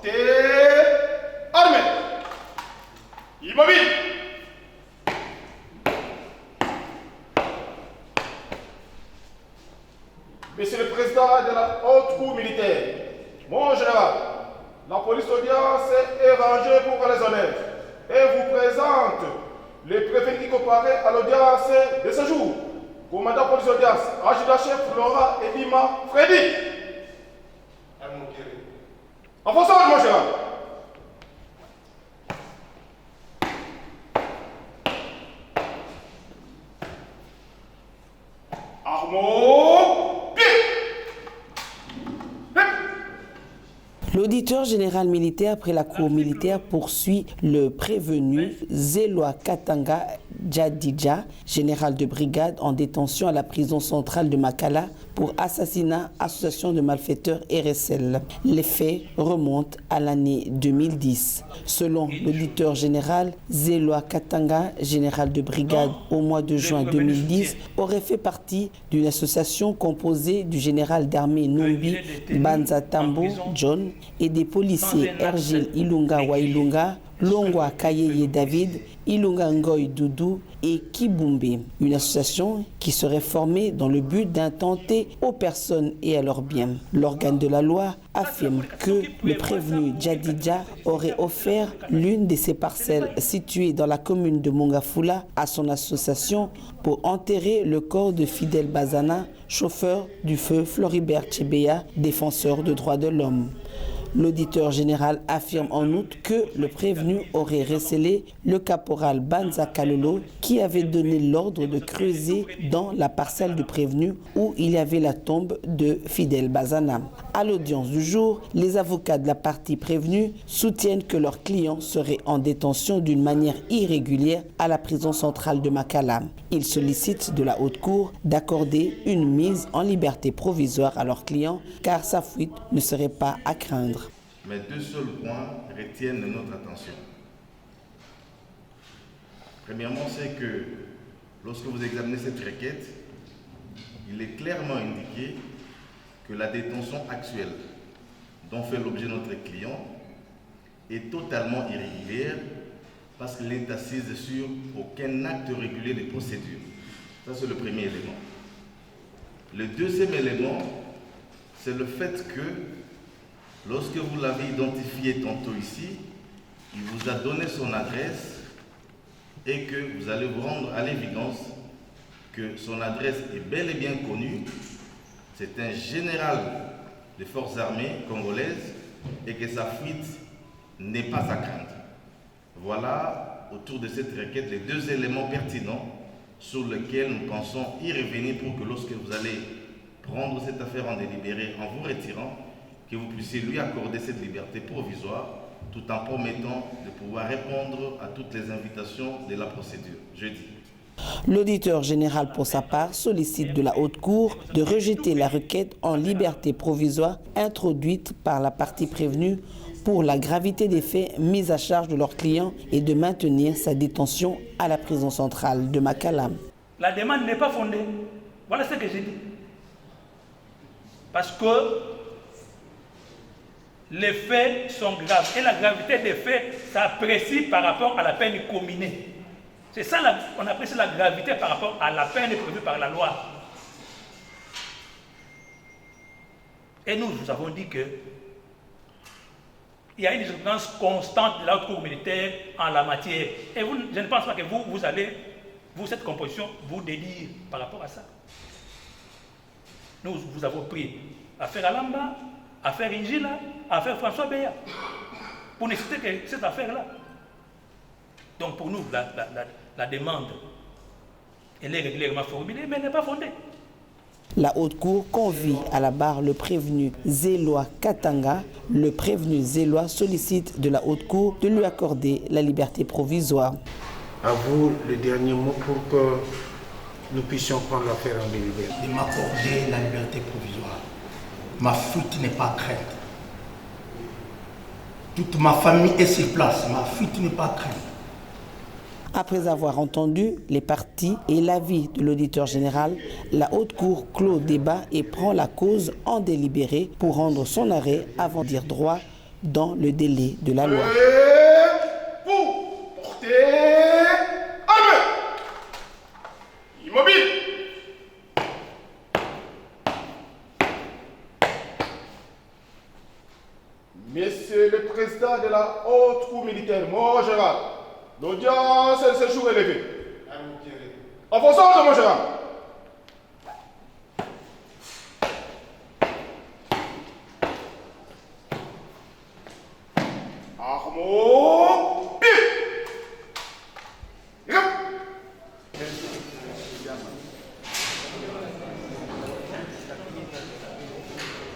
Portez armée. Immobile. Monsieur le Président de la Haute Cour militaire, mon général, la police d'audience est rangée pour les honneurs et vous présente les préfets qui comparaient à l'audience de ce jour. Commandant police d'audience, adjudant-chef Laura et Lima Freddy. En fonction, mon général. Armons, pied. L'auditeur général militaire près la cour militaire poursuit le prévenu Zelwa Katanga Djadidja, général de brigade en détention à la prison centrale de Makala pour assassinat, association de malfaiteurs RSL. Les faits remontent à l'année 2010. Selon l'auditeur général, Zelwa Katanga, général de brigade au mois de juin 2010, aurait fait partie d'une association composée du général d'armée Numbi Banza Tambo John et des policiers Ergil Ilunga Wailunga, Longwa Kayeye David, Ilunga Ngoy Doudou et Kibumbe. Une association qui serait formée dans le but d'intenter aux personnes et à leurs biens. L'organe de la loi affirme que le prévenu Djadidja aurait offert l'une de ses parcelles situées dans la commune de Mongafula à son association pour enterrer le corps de Fidel Bazana, chauffeur du feu Floribert Chebeya, défenseur des droits de l'homme. L'auditeur général affirme en outre que le prévenu aurait recélé le caporal Banza Kalolo qui avait donné l'ordre de creuser dans la parcelle du prévenu où il y avait la tombe de Fidel Bazana. À l'audience du jour, les avocats de la partie prévenue soutiennent que leur client serait en détention d'une manière irrégulière à la prison centrale de Makala. Ils sollicitent de la haute cour d'accorder une mise en liberté provisoire à leur client car sa fuite ne serait pas à craindre. Mais deux seuls points retiennent notre attention. Premièrement, c'est que lorsque vous examinez cette requête, il est clairement indiqué que la détention actuelle dont fait l'objet notre client est totalement irrégulière parce qu'elle est assise sur aucun acte régulier de procédure. Ça, c'est le premier élément. Le deuxième élément, c'est le fait que lorsque vous l'avez identifié tantôt ici, il vous a donné son adresse et que vous allez vous rendre à l'évidence que son adresse est bel et bien connue. C'est un général des forces armées congolaises et que sa fuite n'est pas à craindre. Voilà, autour de cette requête, les deux éléments pertinents sur lesquels nous pensons y revenir pour que lorsque vous allez prendre cette affaire en délibéré en vous retirant, que vous puissiez lui accorder cette liberté provisoire tout en promettant de pouvoir répondre à toutes les invitations de la procédure. Jeudi. L'auditeur général, pour sa part, sollicite de la haute cour de rejeter la requête en liberté provisoire introduite par la partie prévenue pour la gravité des faits mis à charge de leur client et de maintenir sa détention à la prison centrale de Makala. La demande n'est pas fondée. Voilà ce que j'ai dit. Parce que les faits sont graves et la gravité des faits s'apprécie par rapport à la peine comminée. C'est ça, on apprécie la gravité par rapport à la peine prévue par la loi. Et nous avons dit que il y a une jurisprudence constante de la haute cour militaire en la matière. Et je ne pense pas que vous allez, cette composition, vous délire par rapport à ça. Nous vous avons pris affaire Alamba, affaire Ingila, affaire François Béa, pour ne citer que cette affaire-là. Donc pour nous, la demande, elle est régulièrement formulée, mais elle n'est pas fondée. La haute cour convie à la barre le prévenu Zelwa Katanga. Le prévenu Zelwa sollicite de la haute cour de lui accorder la liberté provisoire. À vous le dernier mot pour que nous puissions prendre l'affaire en délibéré. De m'accorder la liberté provisoire. Ma fuite n'est pas crainte. Toute ma famille est sur place. Ma fuite n'est pas crainte. Après avoir entendu les parties et l'avis de l'auditeur général, la haute cour clôt débat et prend la cause en délibéré pour rendre son arrêt avant de dire droit dans le délai de la loi. Et vous portez arme. Immobile. Monsieur le Président de la Haute Cour militaire, mon général, l'audience de ce jour est levée. En fonction de mon général. Armo.